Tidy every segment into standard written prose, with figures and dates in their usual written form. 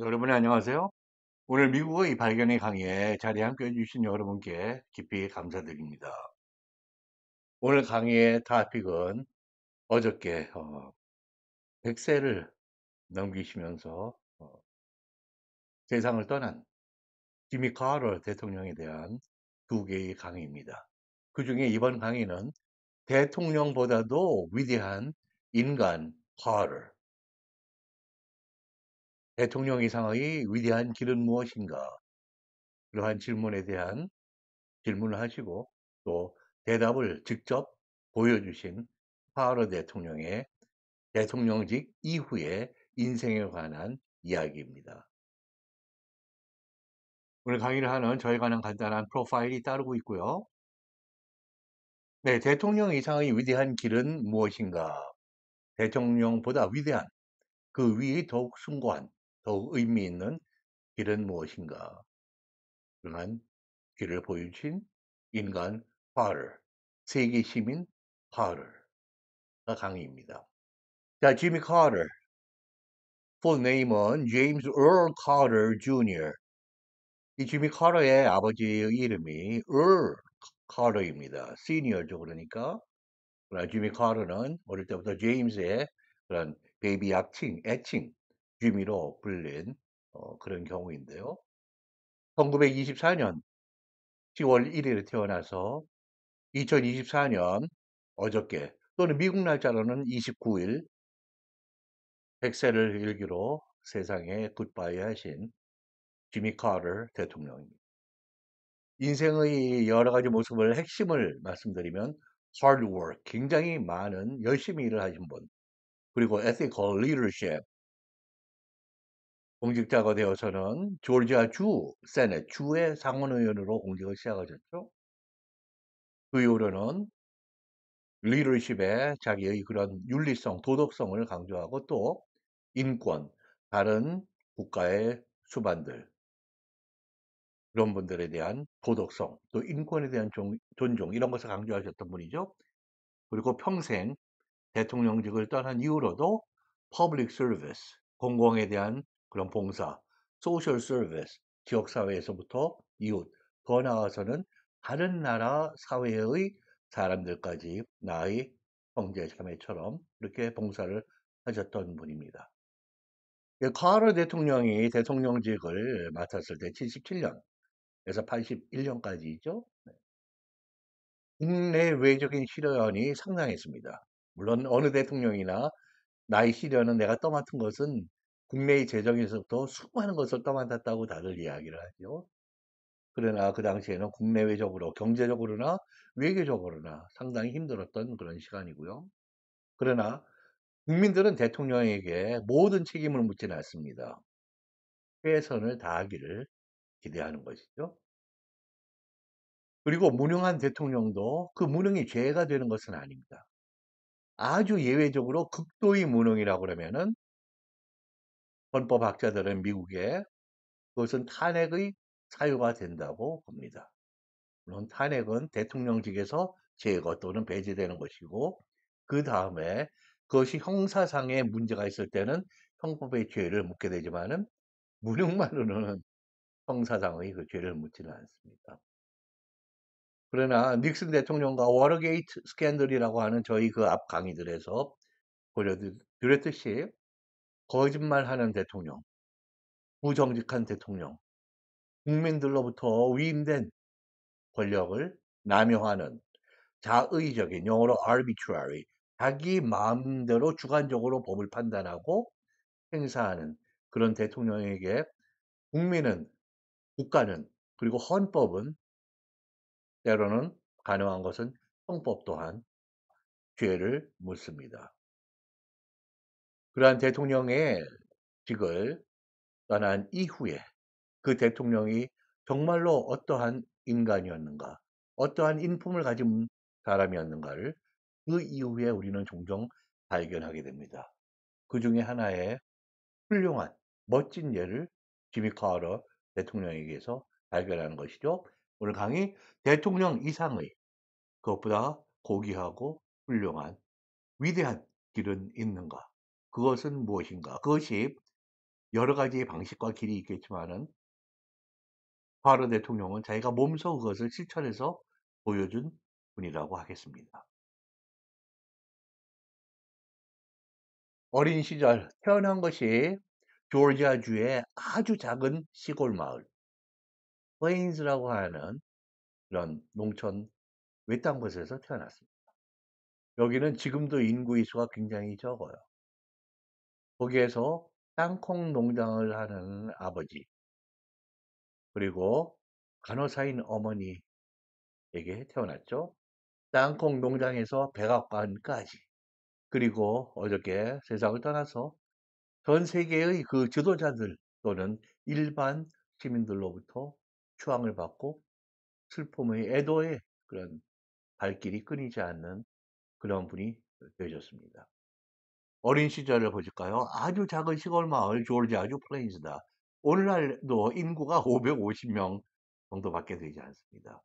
여러분 안녕하세요. 오늘 미국의 발견의 강의에 자리에 함께 해주신 여러분께 깊이 감사드립니다. 오늘 강의의 토픽은 어저께 100세를 넘기시면서 세상을 떠난 지미 카터 대통령에 대한 두 개의 강의입니다. 그 중에 이번 강의는 대통령보다도 위대한 인간 카터, 대통령 이상의 위대한 길은 무엇인가? 그러한 질문에 대한 질문을 하시고 또 대답을 직접 보여주신 카터 대통령의 대통령직 이후의 인생에 관한 이야기입니다. 오늘 강의를 하는 저에 관한 간단한 프로파일이 따르고 있고요. 네, 대통령 이상의 위대한 길은 무엇인가? 대통령보다 위대한 그 위의 더욱 숭고한 더욱 의미 있는 길은 무엇인가? 그러한 길을 보여주신 인간 카터, 세계 시민 카터가 강의입니다. 자, 지미 카터. full name은 제임스 얼 카터 주니어. 이 지미 카터의 아버지의 이름이 얼 카터입니다. 시니어죠, 그러니까. 그러나 지미 카터는 어릴 때부터 제임스의 그런 베이비 애칭, 지미로 불린 그런 경우인데요. 1924년 10월 1일에 태어나서 2024년 어저께 또는 미국 날짜로는 29일 100세를 일기로 세상에 굿바이 하신 지미 카터 대통령입니다. 인생의 여러 가지 모습을 핵심을 말씀드리면 hard work, 굉장히 많은 열심히 일을 하신 분, 그리고 ethical leadership, 공직자가 되어서는 조지아 주 세넷, 주의 상원의원으로 공직을 시작하셨죠. 그 이후로는 리더십에 자기의 그런 윤리성, 도덕성을 강조하고 또 인권, 다른 국가의 수반들, 그런 분들에 대한 도덕성, 또 인권에 대한 존중, 이런 것을 강조하셨던 분이죠. 그리고 평생 대통령직을 떠난 이후로도 퍼블릭 서비스, 공공에 대한 그런 봉사, 소셜 서비스, 지역사회에서부터 이웃, 더 나아가서는 다른 나라 사회의 사람들까지 나의 형제 자매처럼 이렇게 봉사를 하셨던 분입니다. 카터 대통령이 대통령직을 맡았을 때 77년에서 81년까지죠. 국내외적인 시련이 상당했습니다. 물론 어느 대통령이나 나의 시련은 내가 떠맡은 것은 국내의 재정에서부터 수많은 것을 떠맡았다고 다들 이야기를 하죠. 그러나 그 당시에는 국내외적으로 경제적으로나 외교적으로나 상당히 힘들었던 그런 시간이고요. 그러나 국민들은 대통령에게 모든 책임을 묻지는 않습니다. 최선을 다하기를 기대하는 것이죠. 그리고 무능한 대통령도 그 무능이 죄가 되는 것은 아닙니다. 아주 예외적으로 극도의 무능이라고 그러면은 헌법학자들은 미국에 그것은 탄핵의 사유가 된다고 봅니다. 물론 탄핵은 대통령직에서 제거 또는 배제되는 것이고 그 다음에 그것이 형사상의 문제가 있을 때는 형법의 죄를 묻게 되지만은 무능만으로는 형사상의 그 죄를 묻지는 않습니다. 그러나 닉슨 대통령과 워터게이트 스캔들이라고 하는 저희 그 앞 강의들에서 보여드렸듯이 거짓말하는 대통령, 부정직한 대통령, 국민들로부터 위임된 권력을 남용하는 자의적인 영어로 arbitrary, 자기 마음대로 주관적으로 법을 판단하고 행사하는 그런 대통령에게 국민은, 국가는, 그리고 헌법은 때로는 가능한 것은 형법 또한 죄를 묻습니다. 그러한 대통령의 직을 떠난 이후에 그 대통령이 정말로 어떠한 인간이었는가, 어떠한 인품을 가진 사람이었는가를 그 이후에 우리는 종종 발견하게 됩니다. 그 중에 하나의 훌륭한, 멋진 예를 지미 카터 대통령에게서 발견하는 것이죠. 오늘 강의 대통령 이상의 그것보다 고귀하고 훌륭한 위대한 길은 있는가? 그것은 무엇인가? 그것이 여러 가지의 방식과 길이 있겠지만은 바로 대통령은 자기가 몸소 그것을 실천해서 보여준 분이라고 하겠습니다. 어린 시절 태어난 것이 조지아주의 아주 작은 시골 마을 플레인즈라고 하는 그런 농촌 외딴 곳에서 태어났습니다. 여기는 지금도 인구 수가 굉장히 적어요. 거기에서 땅콩 농장을 하는 아버지, 그리고 간호사인 어머니에게 태어났죠. 땅콩 농장에서 백악관까지, 그리고 어저께 세상을 떠나서 전 세계의 그 지도자들 또는 일반 시민들로부터 추앙을 받고 슬픔의 애도의 그런 발길이 끊이지 않는 그런 분이 되셨습니다. 어린 시절을 보실까요? 아주 작은 시골 마을 조지아주 플레인스다. 오늘날도 인구가 550명 정도밖에 되지 않습니다.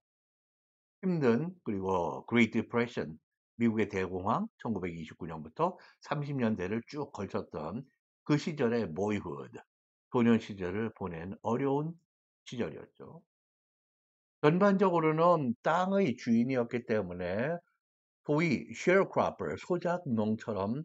힘든 그리고 Great Depression, 미국의 대공황 1929년부터 30년대를 쭉 걸쳤던 그 시절의 boyhood, 소년 시절을 보낸 어려운 시절이었죠. 전반적으로는 땅의 주인이었기 때문에 소위 sharecropper, 소작농처럼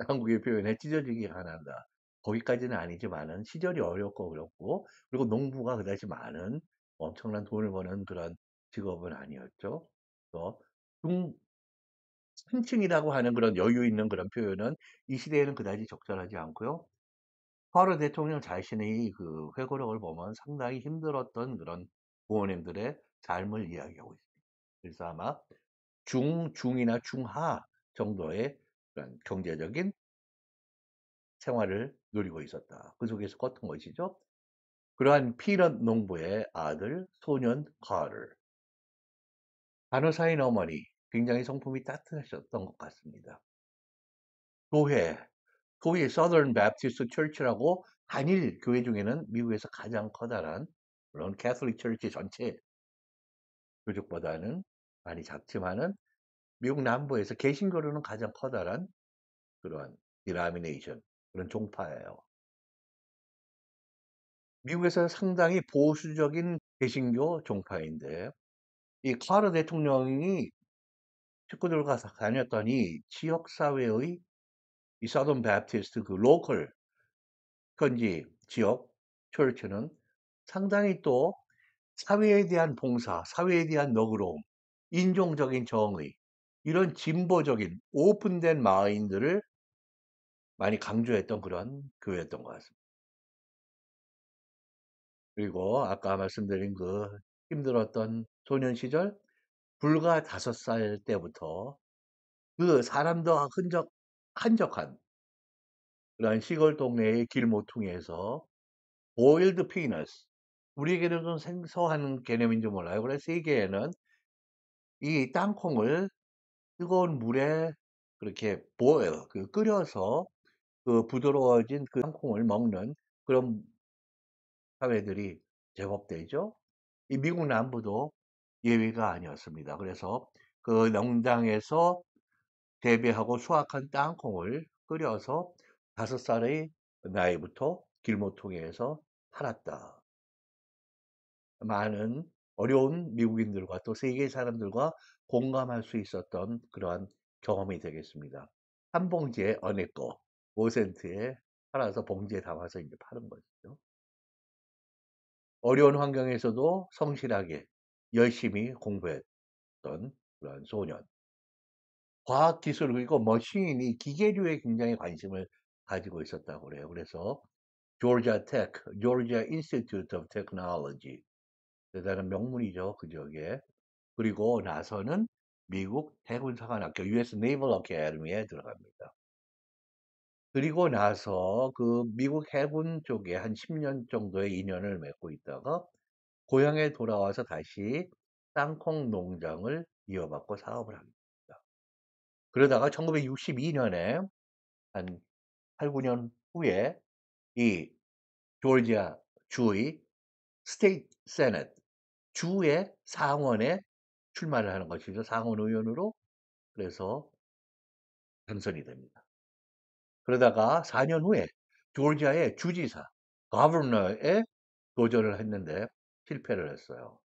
한국의 표현에 찢어지기 가난하다. 거기까지는 아니지만은 시절이 어렵고 그렇고, 그리고 농부가 그다지 많은 엄청난 돈을 버는 그런 직업은 아니었죠. 그래서 중산층이라고 하는 그런 여유 있는 그런 표현은 이 시대에는 그다지 적절하지 않고요. 바로 대통령 자신의 그 회고록을 보면 상당히 힘들었던 그런 부모님들의 삶을 이야기하고 있습니다. 그래서 아마 중이나 중하 정도의 그런 경제적인 생활을 누리고 있었다. 그 속에서 컸던 것이죠. 그러한 피넛 농부의 아들 소년 카를, 간호사인 어머니, 굉장히 성품이 따뜻하셨던 것 같습니다. 교회, 소위 Southern Baptist Church라고 한일 교회 중에는 미국에서 가장 커다란, 물론 캐톨릭 철치 전체 교족보다는 많이 작지만은 미국 남부에서 개신교로는 가장 커다란 그러한 디라미네이션, 그런 종파예요. 미국에서 상당히 보수적인 개신교 종파인데, 이 카터 대통령이 식구들과 다녔더니 지역사회의 이 서던 베프티스트 그 로컬 현지 지역 철치는 상당히 또 사회에 대한 봉사, 사회에 대한 너그러움, 인종적인 정의, 이런 진보적인 오픈된 마인드를 많이 강조했던 그런 교회였던 것 같습니다. 그리고 아까 말씀드린 그 힘들었던 소년 시절, 불과 5살 때부터 그 사람도 한적한 그런 시골 동네의 길모퉁이에서 보일드 피너스, 우리에게는 좀 생소한 개념인지 몰라요. 그래서 세계에는 이 땅콩을 뜨거운 물에 그렇게 끓여서 그 부드러워진 그 땅콩을 먹는 그런 사회들이 제법 되죠. 이 미국 남부도 예외가 아니었습니다. 그래서 그 농장에서 재배하고 수확한 땅콩을 끓여서 5살의 나이부터 길모퉁이에서 팔았다. 많은 어려운 미국인들과 또 세계 사람들과 공감할 수 있었던 그러한 경험이 되겠습니다. 한 봉지에 어느 거 5센트에 팔아서 봉지에 담아서 이제 파는 거죠. 어려운 환경에서도 성실하게 열심히 공부했던 그런 소년. 과학기술 그리고 머신이 기계류에 굉장히 관심을 가지고 있었다고 그래요. 그래서 조지아 테크, 조지아 인스티튜트 오브 테크놀로지, 대단한 명문이죠, 그 지역에. 그리고 나서는 미국 해군사관학교 US Naval Academy에 들어갑니다. 그리고 나서 그 미국 해군 쪽에 한 10년 정도의 인연을 맺고 있다가 고향에 돌아와서 다시 땅콩 농장을 이어받고 사업을 합니다. 그러다가 1962년에 한 8, 9년 후에 이 조지아 주의 스테이트 세넷, 주의 상원에 출마를 하는 것이죠. 상원 의원으로. 그래서 당선이 됩니다. 그러다가 4년 후에 조지아의 주지사, governor에 도전을 했는데 실패를 했어요.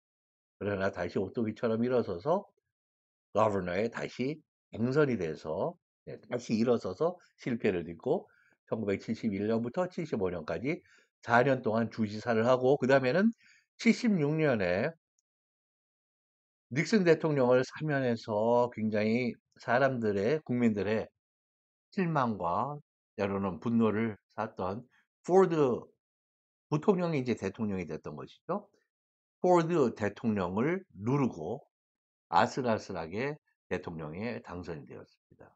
그러나 다시 오토기처럼 일어서서 governor에 다시 당선이 돼서 다시 일어서서 실패를 딛고 1971년부터 75년까지 4년 동안 주지사를 하고 그 다음에는 76년에 닉슨 대통령을 사면해서 굉장히 사람들의 국민들의 실망과 때로는 분노를 샀던 포드 부통령이 이제 대통령이 됐던 것이죠. 포드 대통령을 누르고 아슬아슬하게 대통령에 당선이 되었습니다.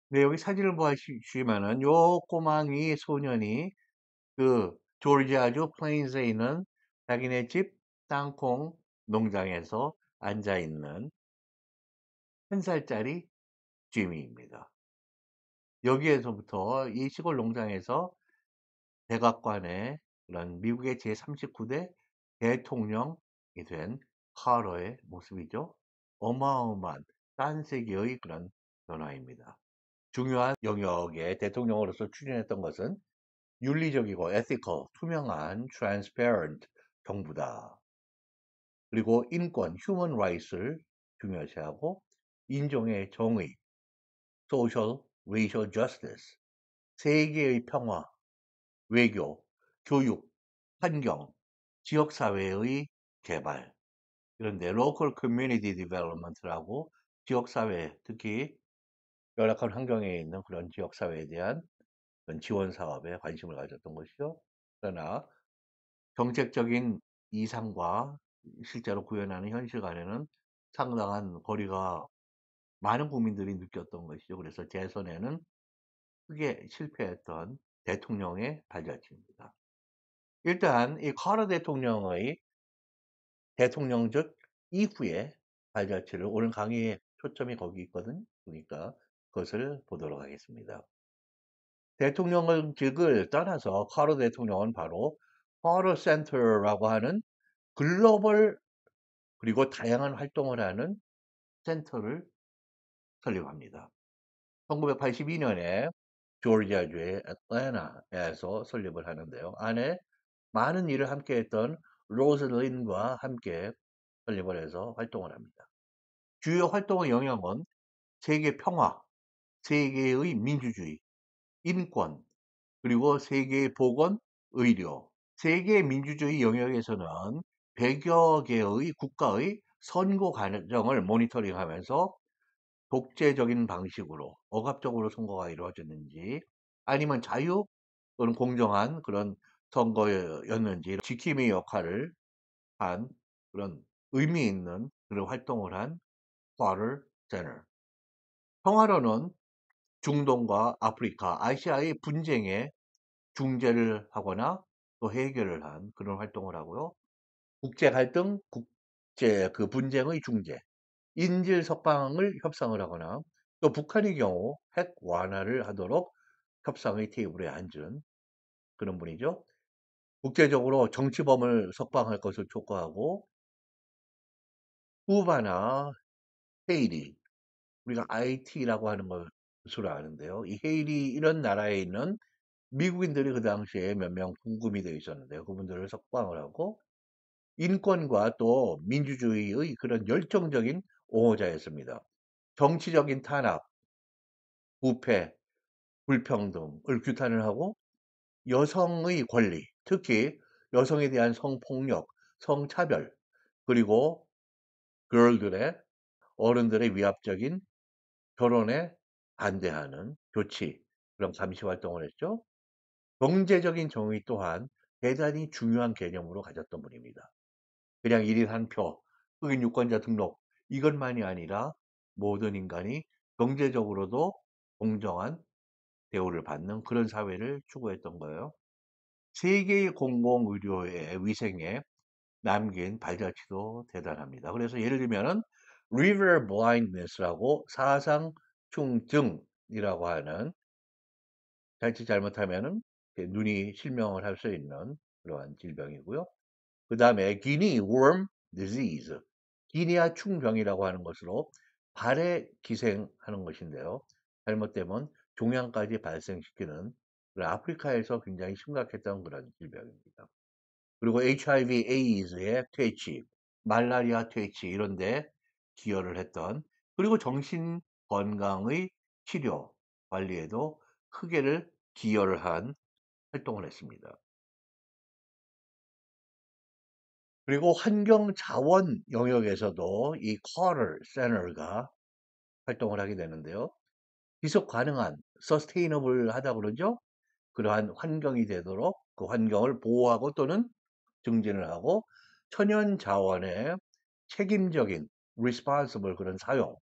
네, 여기 사진을 보시면은 요 꼬망이 소년이 그 조지아주 플레인스에 있는 자기네 집 땅콩 농장에서 앉아 있는 1살짜리 지미입니다. 여기에서부터 이 시골 농장에서 백악관의 그런 미국의 제39대 대통령이 된 카터의 모습이죠. 어마어마한 딴 세계의 그런 변화입니다. 중요한 영역에 대통령으로서 추진했던 것은 윤리적이고 ethical, 투명한 transparent 정부다. 그리고 인권, human rights를 중요시하고 인종의 정의, social, racial justice, 세계의 평화, 외교, 교육, 환경, 지역사회의 개발, 이런데 local community development라고 지역사회, 특히 열악한 환경에 있는 그런 지역사회에 대한 그런 지원 사업에 관심을 가졌던 것이죠. 그러나 정책적인 이상과 실제로 구현하는 현실 간에는 상당한 거리가 많은 국민들이 느꼈던 것이죠. 그래서 재선에는 크게 실패했던 대통령의 발자취입니다. 일단 이 카터 대통령의 대통령직 이후에 발자취를 오늘 강의의 초점이 거기 있거든요. 그러니까 그것을 보도록 하겠습니다. 대통령직을 떠나서 카터 대통령은 바로 카터 센터라고 하는 글로벌 그리고 다양한 활동을 하는 센터를 설립합니다. 1982년에 조지아주의 애틀랜타에서 설립을 하는데요. 안에 많은 일을 함께 했던 로즐린과 함께 설립을 해서 활동을 합니다. 주요 활동의 영역은 세계 평화, 세계의 민주주의, 인권, 그리고 세계의 보건, 의료, 세계 민주주의 영역에서는 100여 개의 국가의 선거 과정을 모니터링하면서 독재적인 방식으로 억압적으로 선거가 이루어졌는지 아니면 자유 또는 공정한 그런 선거였는지 지킴이 역할을 한 그런 의미 있는 그런 활동을 한 카터 센터. 평화로는 중동과 아프리카, 아시아의 분쟁에 중재를 하거나 또 해결을 한 그런 활동을 하고요. 국제 갈등, 국제 그 분쟁의 중재, 인질 석방을 협상을 하거나 또 북한의 경우 핵 완화를 하도록 협상의 테이블에 앉은 그런 분이죠. 국제적으로 정치범을 석방할 것을 촉구하고 쿠바나 헤이리, 우리가 IT라고 하는 것으로 아는데요. 이 헤이리 이런 나라에 있는 미국인들이 그 당시에 몇 명 구금이 되어 있었는데요. 그분들을 석방을 하고 인권과 또 민주주의의 그런 열정적인 옹호자였습니다. 정치적인 탄압, 부패, 불평등을 규탄을 하고 여성의 권리, 특히 여성에 대한 성폭력, 성차별, 그리고 girl들의 어른들의 위압적인 결혼에 반대하는 조치, 그런 감시 활동을 했죠. 경제적인 정의 또한 대단히 중요한 개념으로 가졌던 분입니다. 그냥 1인 한 표, 흑인 유권자 등록 이것만이 아니라 모든 인간이 경제적으로도 공정한 대우를 받는 그런 사회를 추구했던 거예요. 세계의 공공의료의 위생에 남긴 발자취도 대단합니다. 그래서 예를 들면은 river blindness라고 사상충증이라고 하는 자칫 잘못하면은 눈이 실명을 할 수 있는 그러한 질병이고요. 그 다음에 기니 worm disease, 기니아 충병이라고 하는 것으로 발에 기생하는 것인데요. 잘못되면 종양까지 발생시키는 아프리카에서 굉장히 심각했던 그런 질병입니다. 그리고 HIV, 에이즈의 퇴치, 말라리아 퇴치 이런 데 기여를 했던, 그리고 정신 건강의 치료, 관리에도 크게를 기여를 한 활동을 했습니다. 그리고 환경 자원 영역에서도 이 커럴 세너가 활동을 하게 되는데요. 지속 가능한 서스테이너블 하다 그러죠. 그러한 환경이 되도록 그 환경을 보호하고 또는 증진을 하고 천연 자원의 책임적인 responsible 그런 사용,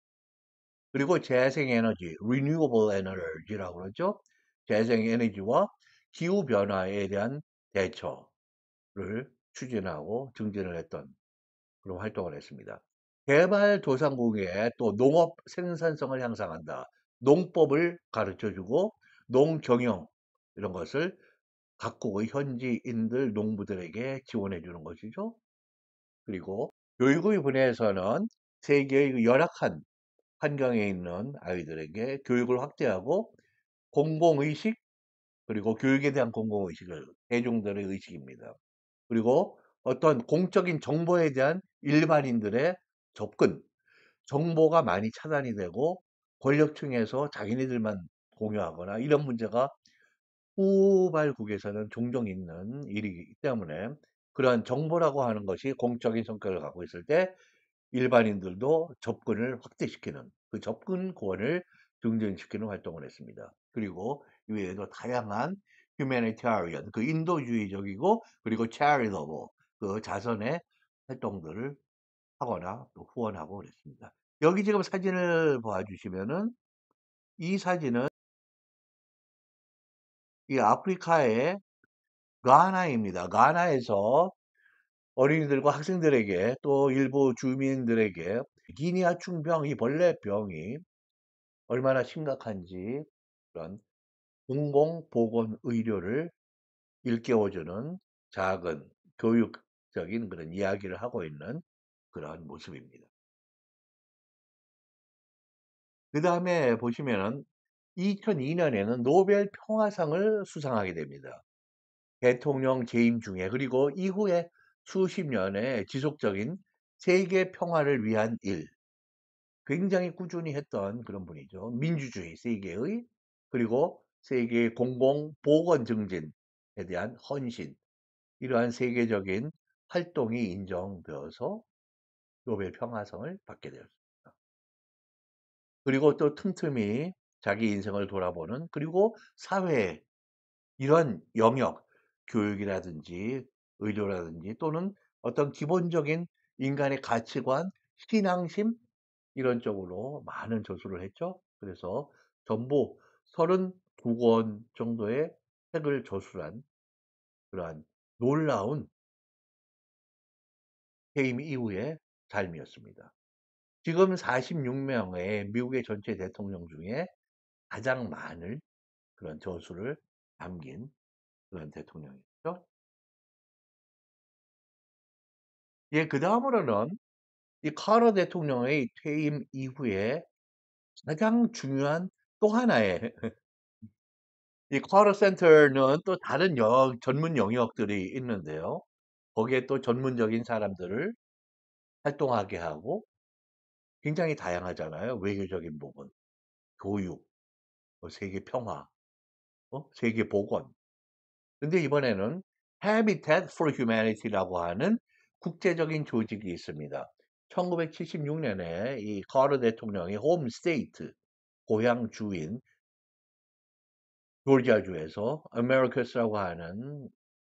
그리고 재생 에너지 renewable energy라고 그러죠. 재생 에너지와 기후 변화에 대한 대처를 추진하고 증진을 했던 그런 활동을 했습니다. 개발도상국의 또 농업 생산성을 향상한다. 농법을 가르쳐주고 농경영 이런 것을 각국의 현지인들 농부들에게 지원해 주는 것이죠. 그리고 교육의 분야에서는 세계의 그 열악한 환경에 있는 아이들에게 교육을 확대하고 공공의식, 그리고 교육에 대한 공공의식을 대중들의 의식입니다. 그리고 어떤 공적인 정보에 대한 일반인들의 접근, 정보가 많이 차단이 되고 권력층에서 자기네들만 공유하거나 이런 문제가 후발국에서는 종종 있는 일이기 때문에, 그러한 정보라고 하는 것이 공적인 성격을 갖고 있을 때 일반인들도 접근을 확대시키는, 그 접근권을 증진시키는 활동을 했습니다. 그리고 이외에도 다양한 humanitarian, 그 인도주의적이고 그리고 charitable, 그 자선의 활동들을 하거나 또 후원하고 그랬습니다. 여기 지금 사진을 봐주시면은, 이 사진은 이 아프리카의 가나입니다. 가나에서 어린이들과 학생들에게 또 일부 주민들에게 기니아충병, 이 벌레병이 얼마나 심각한지 그런 공공보건 의료를 일깨워주는 작은 교육적인 그런 이야기를 하고 있는 그러한 모습입니다. 그 다음에 보시면은 2002년에는 노벨 평화상을 수상하게 됩니다. 대통령 재임 중에, 그리고 이후에 수십 년의 지속적인 세계 평화를 위한 일, 굉장히 꾸준히 했던 그런 분이죠. 민주주의 세계의, 그리고 세계 공공 보건 증진에 대한 헌신, 이러한 세계적인 활동이 인정되어서 노벨 평화상을 받게 되었습니다. 그리고 또 틈틈이 자기 인생을 돌아보는, 그리고 사회의 이런 영역, 교육이라든지 의료라든지 또는 어떤 기본적인 인간의 가치관, 신앙심 이런 쪽으로 많은 저술을 했죠. 그래서 전부 32권 정도의 책을 저술한 그러한 놀라운 해임 이후의 삶이었습니다. 지금 46명의 미국의 전체 대통령 중에 가장 많은 그런 저술을 남긴 그런 대통령이죠. 예, 그 다음으로는 이 카터 대통령의 퇴임 이후에 가장 중요한 또 하나의 이 카터 센터는 또 다른 전문 영역들이 있는데요. 거기에 또 전문적인 사람들을 활동하게 하고, 굉장히 다양하잖아요. 외교적인 부분, 교육, 뭐 세계 평화, 세계 보건. 근데 이번에는 Habitat for Humanity라고 하는 국제적인 조직이 있습니다. 1976년에 이 카터 대통령의 홈 스테이트, 고향 주인 조지아주에서 아메리커스라고 하는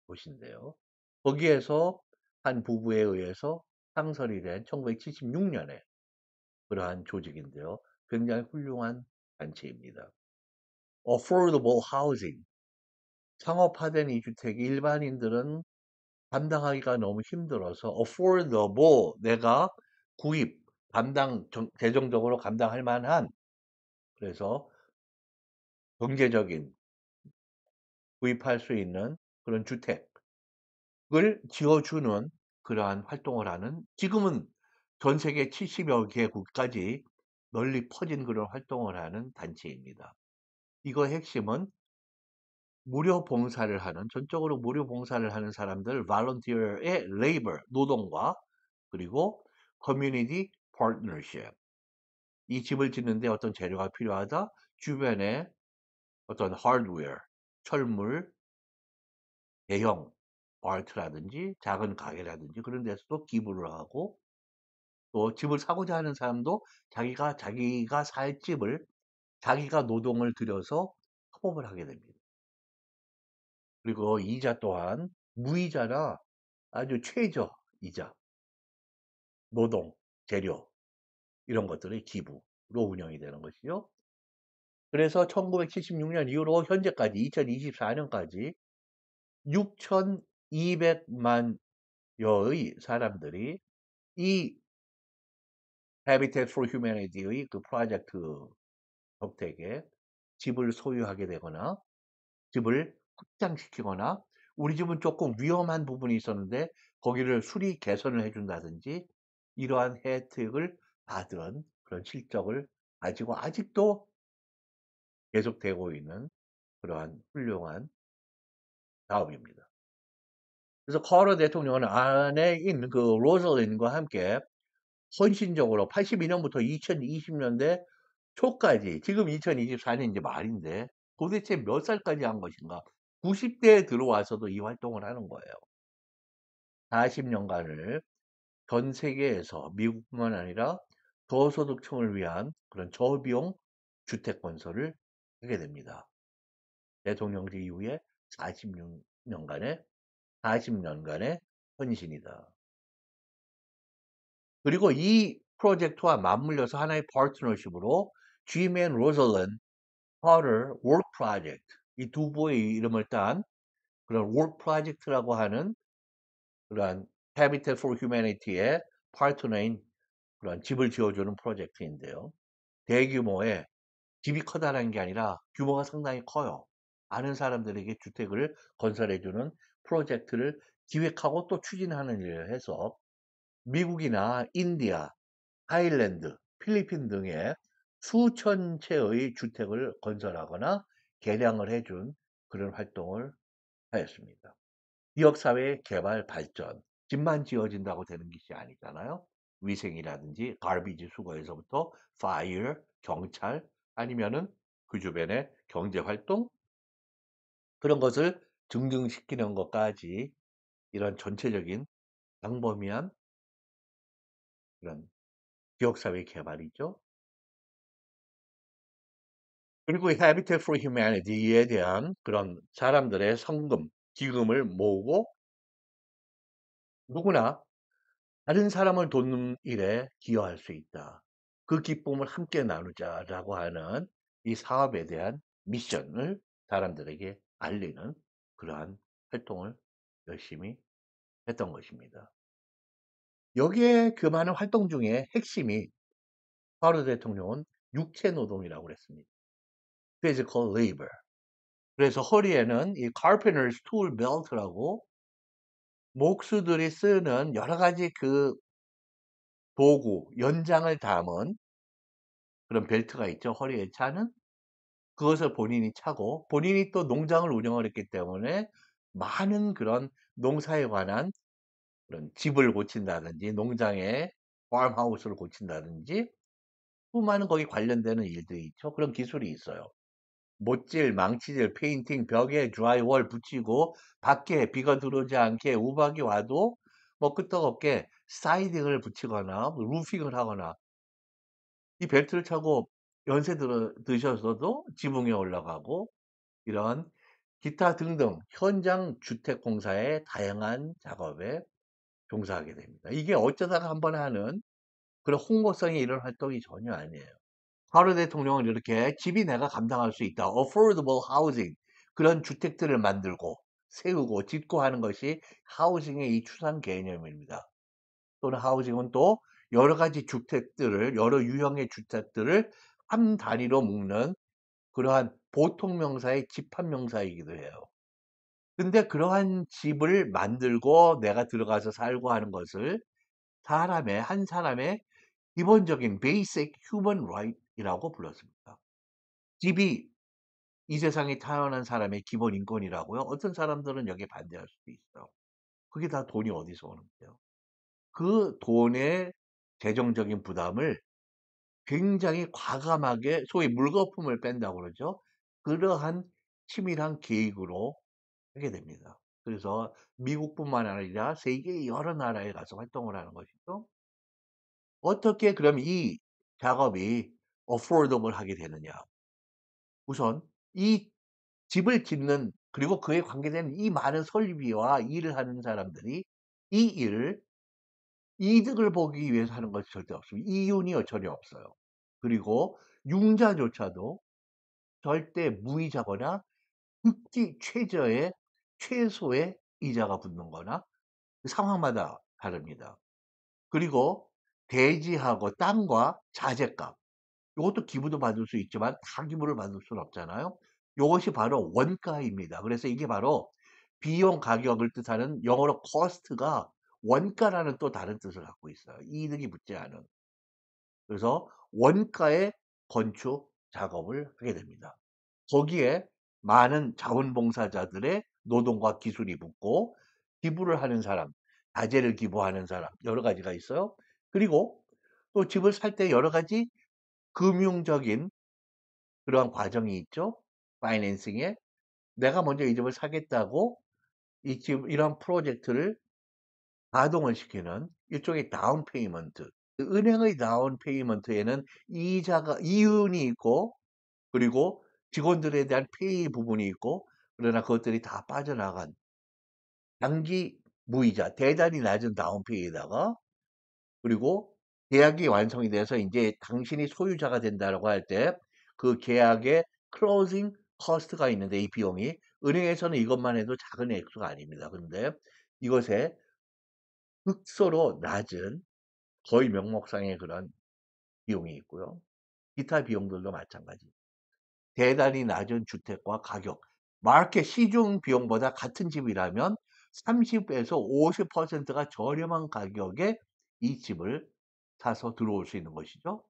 곳인데요. 거기에서 한 부부에 의해서 창설이 된 1976년에 그러한 조직인데요. 굉장히 훌륭한 단체입니다. Affordable Housing, 상업화된 이주택이 일반인들은 감당하기가 너무 힘들어서 affordable, 내가 구입, 재정적으로 감당할 만한, 그래서 경제적인 구입할 수 있는 그런 주택을 지어주는 그러한 활동을 하는, 지금은 전 세계 70여 개국까지 널리 퍼진 그런 활동을 하는 단체입니다. 이거 핵심은 무료 봉사를 하는 전적으로 무료 봉사를 하는 사람들 volunteer의 labor 노동과 그리고 community partnership 이 집을 짓는데 어떤 재료가 필요하다. 주변에 어떤 하드웨어, 철물, 대형 아트라든지 작은 가게라든지 그런 데서도 기부를 하고 또 집을 사고자 하는 사람도 자기가 살 집을 자기가 노동을 들여서 협업을 하게 됩니다. 그리고 이자 또한 무이자나 아주 최저 이자, 노동, 재료 이런 것들의 기부로 운영이 되는 것이죠. 그래서 1976년 이후로 현재까지 2024년까지 6,200만 여의 사람들이 이 Habitat for Humanity의 그 프로젝트 덕택에 집을 소유하게 되거나 집을 확장시키거나 우리 집은 조금 위험한 부분이 있었는데 거기를 수리 개선을 해준다든지 이러한 혜택을 받은 그런 실적을 가지고 아직도 계속되고 있는 그러한 훌륭한 사업입니다. 그래서 카터 대통령은 아내인 그 로즐린과 함께 헌신적으로 82년부터 2020년대 초까지 지금 2024년 이제 말인데 도대체 몇 살까지 한 것인가? 90대에 들어와서도 이 활동을 하는 거예요. 40년간을 전 세계에서 미국뿐만 아니라 저소득층을 위한 그런 저비용 주택 건설을 하게 됩니다. 대통령제 이후에 46년간의 40년간의 헌신이다. 그리고 이 프로젝트와 맞물려서 하나의 파트너십으로 G-Man Rosalind Carter Work Project 이 두 부의 이름을 딴 그런 Work Project라고 하는 그러한 Habitat for Humanity의 파트너인 그런 집을 지어주는 프로젝트인데요. 대규모의 집이 커다란 게 아니라 규모가 상당히 커요. 많은 사람들에게 주택을 건설해주는 프로젝트를 기획하고 또 추진하는 일을 해서 미국이나 인디아, 타일랜드, 필리핀 등의 수천 채의 주택을 건설하거나 개량을 해준 그런 활동을 하였습니다. 지역사회 개발 발전, 집만 지어진다고 되는 것이 아니잖아요. 위생이라든지 가비지 수거에서부터 파이어, 경찰 아니면은 그 주변의 경제활동 그런 것을 증등시키는 것까지 이런 전체적인 광범위한 그런 지역사회 개발이죠. 그리고 이 Habitat for Humanity에 대한 그런 사람들의 성금, 기금을 모으고 누구나 다른 사람을 돕는 일에 기여할 수 있다. 그 기쁨을 함께 나누자라고 하는 이 사업에 대한 미션을 사람들에게 알리는 그러한 활동을 열심히 했던 것입니다. 여기에 그 많은 활동 중에 핵심이 파우로 대통령은 육체 노동이라고 그랬습니다. Physical labor. 그래서 허리에는 이 carpenter's tool belt라고 목수들이 쓰는 여러 가지 그 도구, 연장을 담은 그런 벨트가 있죠. 허리에 차는. 그것을 본인이 차고 본인이 또 농장을 운영을 했기 때문에 많은 그런 농사에 관한 그런 집을 고친다든지 농장의 팜하우스를 고친다든지 수많은 거기 관련되는 일들이 있죠. 그런 기술이 있어요. 못질, 망치질, 페인팅, 벽에 드라이월 붙이고 밖에 비가 들어오지 않게 우박이 와도 뭐 끄떡없게 사이딩을 붙이거나 뭐 루핑을 하거나 이 벨트를 차고 연세 드셔서도 지붕에 올라가고 이런 기타 등등 현장 주택 공사의 다양한 작업에 종사하게 됩니다. 이게 어쩌다가 한번 하는 그런 홍보성이 이런 활동이 전혀 아니에요. 하루 대통령은 이렇게 집이 내가 감당할 수 있다. affordable housing. 그런 주택들을 만들고 세우고 짓고 하는 것이 하우징의 이 추상 개념입니다. 또는 하우징은 또 여러 가지 주택들을, 여러 유형의 주택들을 한 단위로 묶는 그러한 보통 명사의 집합 명사이기도 해요. 근데 그러한 집을 만들고 내가 들어가서 살고 하는 것을 한 사람의 기본적인 basic human right이라고 불렀습니다. 집이 이 세상에 태어난 사람의 기본 인권이라고요? 어떤 사람들은 여기에 반대할 수도 있어요. 그게 다 돈이 어디서 오는데요. 그 돈의 재정적인 부담을 굉장히 과감하게 소위 물거품을 뺀다고 그러죠. 그러한 치밀한 계획으로 하게 됩니다. 그래서 미국뿐만 아니라 세계 여러 나라에 가서 활동을 하는 것이죠. 어떻게 그럼 이 작업이 affordable 하게 되느냐. 우선 이 집을 짓는 그리고 그에 관계된 이 많은 설비와 일을 하는 사람들이 이 일을 이득을 보기 위해서 하는 것이 절대 없습니다. 이윤이 전혀 없어요. 그리고 융자조차도 절대 무이자거나 극히 최저의 최소의 이자가 붙는 거나 상황마다 다릅니다. 그리고 대지하고 땅과 자재값 요것도 기부도 받을 수 있지만 다 기부를 받을 수는 없잖아요. 요것이 바로 원가입니다. 그래서 이게 바로 비용 가격을 뜻하는 영어로 cost가 원가라는 또 다른 뜻을 갖고 있어요. 이득이 붙지 않은. 그래서 원가의 건축 작업을 하게 됩니다. 거기에 많은 자원봉사자들의 노동과 기술이 붙고 기부를 하는 사람, 자재를 기부하는 사람 여러 가지가 있어요. 그리고 또 집을 살 때 여러 가지 금융적인 그러한 과정이 있죠. 파이낸싱에 내가 먼저 이 집을 사겠다고 이 집 이런 프로젝트를 가동을 시키는 일종의 다운 페이먼트. 은행의 다운 페이먼트에는 이자가 이윤이 있고 그리고 직원들에 대한 페이 부분이 있고 그러나 그것들이 다 빠져나간 장기 무이자 대단히 낮은 다운 페이에다가 그리고 계약이 완성이 돼서 인제 당신이 소유자가 된다라고 할 때 그 계약의 클로징 코스트가 있는데 이 비용이 은행에서는 이것만 해도 작은 액수가 아닙니다. 그런데 이것에 극소로 낮은 거의 명목상의 그런 비용이 있고요. 기타 비용들도 마찬가지. 대단히 낮은 주택과 가격, 마켓 시중 비용보다 같은 집이라면 30에서 50%가 저렴한 가격에 이 집을 사서 들어올 수 있는 것이죠.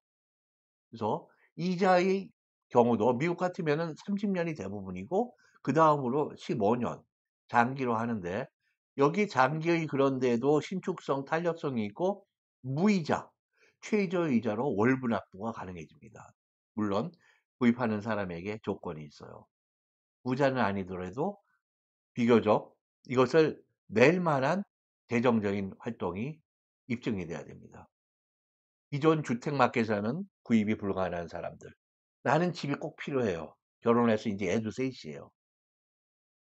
그래서 이자의 경우도 미국 같으면은 30년이 대부분이고 그다음으로 15년 장기로 하는데 여기 장기의 그런데도 신축성, 탄력성이 있고 무이자, 최저이자로 월분납부가 가능해집니다. 물론 구입하는 사람에게 조건이 있어요. 부자는 아니더라도 비교적 이것을 낼 만한 재정적인 활동이 입증이 돼야 됩니다. 기존 주택마켓에서는 구입이 불가능한 사람들. 나는 집이 꼭 필요해요. 결혼해서 이제 애도 셋이에요.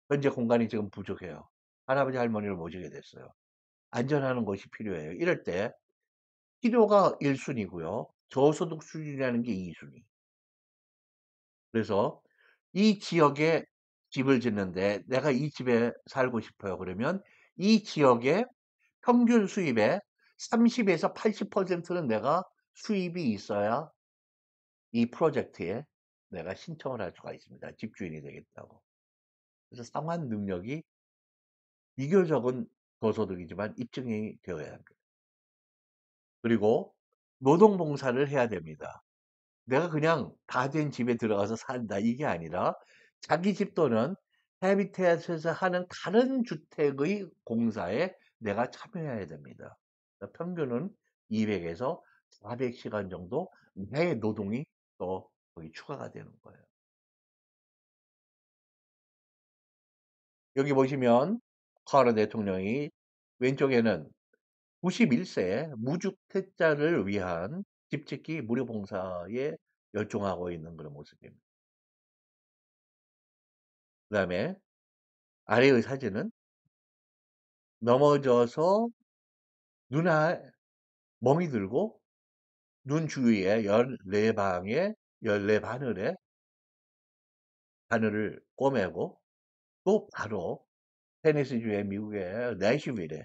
현재 공간이 지금 부족해요. 할아버지 할머니를 모시게 됐어요. 안전하는 것이 필요해요. 이럴 때 필요가 1순위고요. 저소득 수준이라는 게 2순위. 그래서 이 지역에 집을 짓는데 내가 이 집에 살고 싶어요. 그러면 이 지역의 평균 수입의 30에서 80%는 내가 수입이 있어야 이 프로젝트에 내가 신청을 할 수가 있습니다. 집주인이 되겠다고. 그래서 상환 능력이 비교적은 저소득이지만 입증이 되어야 합니다. 그리고 노동봉사를 해야 됩니다. 내가 그냥 다 된 집에 들어가서 산다 이게 아니라 자기 집 또는 해비태트에서 하는 다른 주택의 공사에 내가 참여해야 됩니다. 평균은 200에서 400시간 정도 내 노동이 또 거기 추가가 되는 거예요. 여기 보시면 카터 대통령이 왼쪽에는 91세 무주택자를 위한 집짓기 무료 봉사에 열중하고 있는 그런 모습입니다. 그 다음에 아래의 사진은 넘어져서 눈에 멍이 들고 눈 주위에 14방에 14바늘에 바늘을 꼬매고 또 바로 테네시주의 미국의 내슈빌에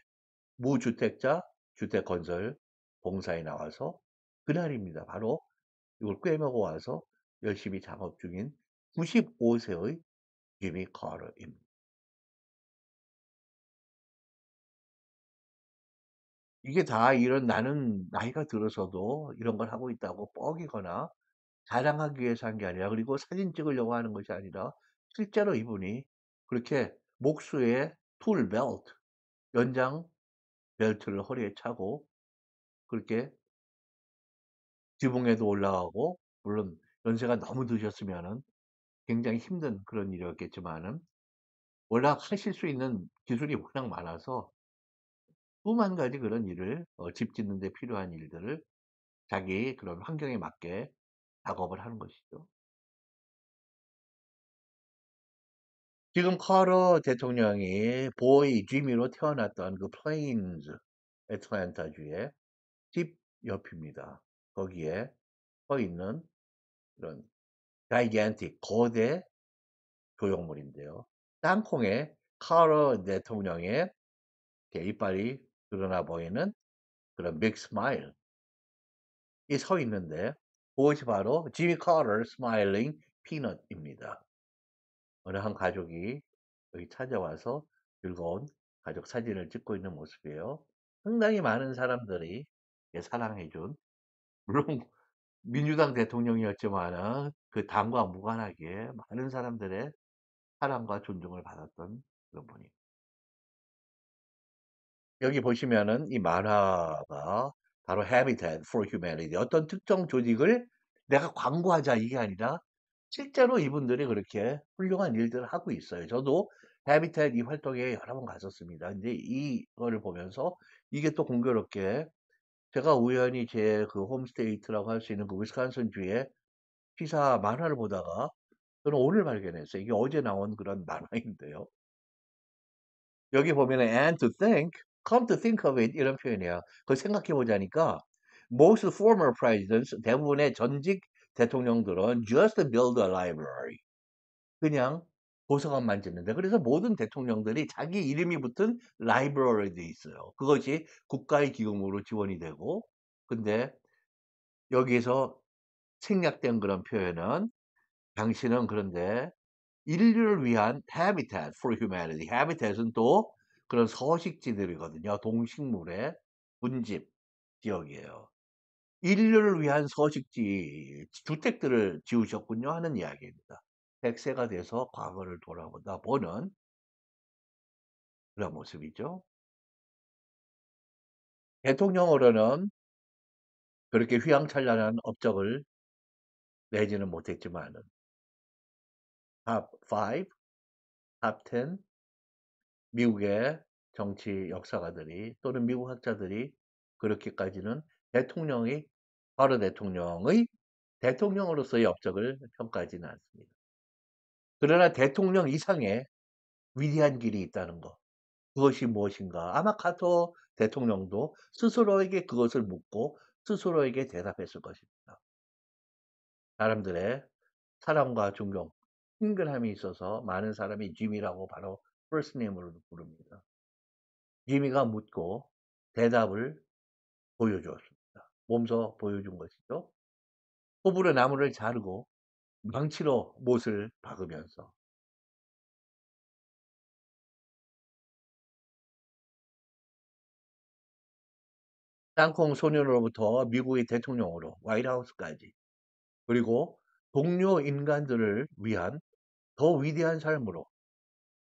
무주택자 주택건설 봉사에 나와서 그날입니다. 바로 이걸 꿰매고 와서 열심히 작업 중인 95세의 지미 카터입니다. 이게 다 이런 나는 나이가 들어서도 이런 걸 하고 있다고 뻐기거나 자랑하기 위해서 한 게 아니라 그리고 사진 찍으려고 하는 것이 아니라 실제로 이분이 그렇게 목수에 툴 벨트, 연장 벨트를 허리에 차고 그렇게 지붕에도 올라가고 물론 연세가 너무 드셨으면은 굉장히 힘든 그런 일이었겠지만은 올라가실 수 있는 기술이 워낙 많아서 수만 가지 그런 일을 집 짓는 데 필요한 일들을 자기 그런 환경에 맞게 작업을 하는 것이죠. 지금 카터 대통령이 보이 지미로 태어났던 그 플레인즈 애틀랜타주의 집 옆입니다. 거기에 서 있는 그런 자이겐틱 거대 조형물인데요. 땅콩에 카터 대통령의 이렇게 이빨이 드러나 보이는 그런 빅 스마일이 서 있는데 그것이 바로 지미 카터 스마일링 피넛입니다. 어느 한 가족이 여기 찾아와서 즐거운 가족 사진을 찍고 있는 모습이에요. 상당히 많은 사람들이 사랑해준 물론 민주당 대통령이었지만은 그 당과 무관하게 많은 사람들의 사랑과 존중을 받았던 그런 분이. 여기 보시면은 이 만화가 바로 Habitat for Humanity 어떤 특정 조직을 내가 광고하자 이게 아니라 실제로 이분들이 그렇게 훌륭한 일들을 하고 있어요. 저도 Habitat 이 활동에 여러 번 갔었습니다. 근데 이거를 보면서 이게 또 공교롭게 제가 우연히 제 그 홈스테이트라고 할 수 있는 그 위스콘신 주에 시사 만화를 보다가 저는 오늘 발견했어요. 이게 어제 나온 그런 만화인데요. 여기 보면은 and to think, come to think of it 이런 표현이에요. 그걸 생각해 보자니까 most former presidents 대부분의 전직 대통령들은 just build a library 그냥 도서관만 짓는데 그래서 모든 대통령들이 자기 이름이 붙은 라이브러리도 있어요. 그것이 국가의 기금으로 지원이 되고 근데 여기에서 생략된 그런 표현은 당신은 그런데 인류를 위한 Habitat for Humanity. Habitat은 또 그런 서식지들이거든요. 동식물의 분집 지역이에요. 인류를 위한 서식지, 주택들을 지으셨군요 하는 이야기입니다. 100세가 돼서 과거를 돌아보다 보는 그런 모습이죠. 대통령으로는 그렇게 휘황찬란한 업적을 내지는 못했지만은 탑 5, 탑 10 미국의 정치 역사가들이 또는 미국 학자들이 그렇게까지는 대통령이 바로 대통령의 대통령으로서의 업적을 평가하지는 않습니다. 그러나 대통령 이상의 위대한 길이 있다는 것. 그것이 무엇인가? 아마 카터 대통령도 스스로에게 그것을 묻고 스스로에게 대답했을 것입니다. 사람들의 사랑과 존경, 친근함이 있어서 많은 사람이 지미라고 바로 first name으로 부릅니다. 지미가 묻고 대답을 보여주었습니다. 몸소 보여준 것이죠. 호불호 나무를 자르고 망치로 못을 박으면서 땅콩 소년으로부터 미국의 대통령으로 화이트하우스까지 그리고 동료 인간들을 위한 더 위대한 삶으로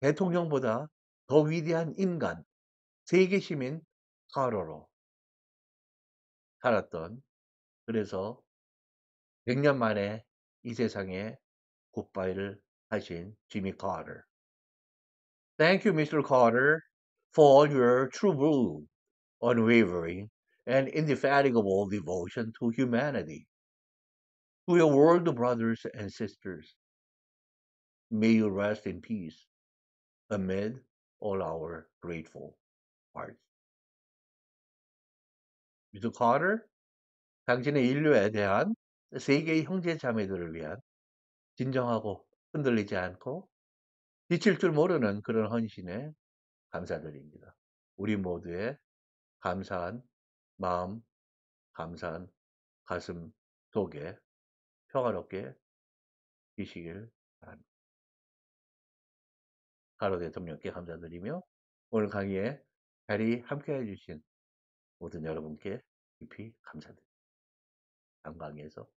대통령보다 더 위대한 인간, 세계 시민 카러로 살았던 그래서 100년 만에 이 세상에 굿바이를 하신 지미 카터. Thank you, Mr. Carter, for all your true blue, unwavering, and indefatigable devotion to humanity. To your world brothers and sisters, may you rest in peace amid all our grateful hearts. Mr. Carter, 당신의 인류에 대한 세계의 형제 자매들을 위한 진정하고 흔들리지 않고 지칠 줄 모르는 그런 헌신에 감사드립니다. 우리 모두의 감사한 마음, 감사한 가슴 속에 평화롭게 쉬시길 바랍니다. 가로 대통령께 감사드리며 오늘 강의에 자리 함께 해주신 모든 여러분께 깊이 감사드립니다. 다음 강의에서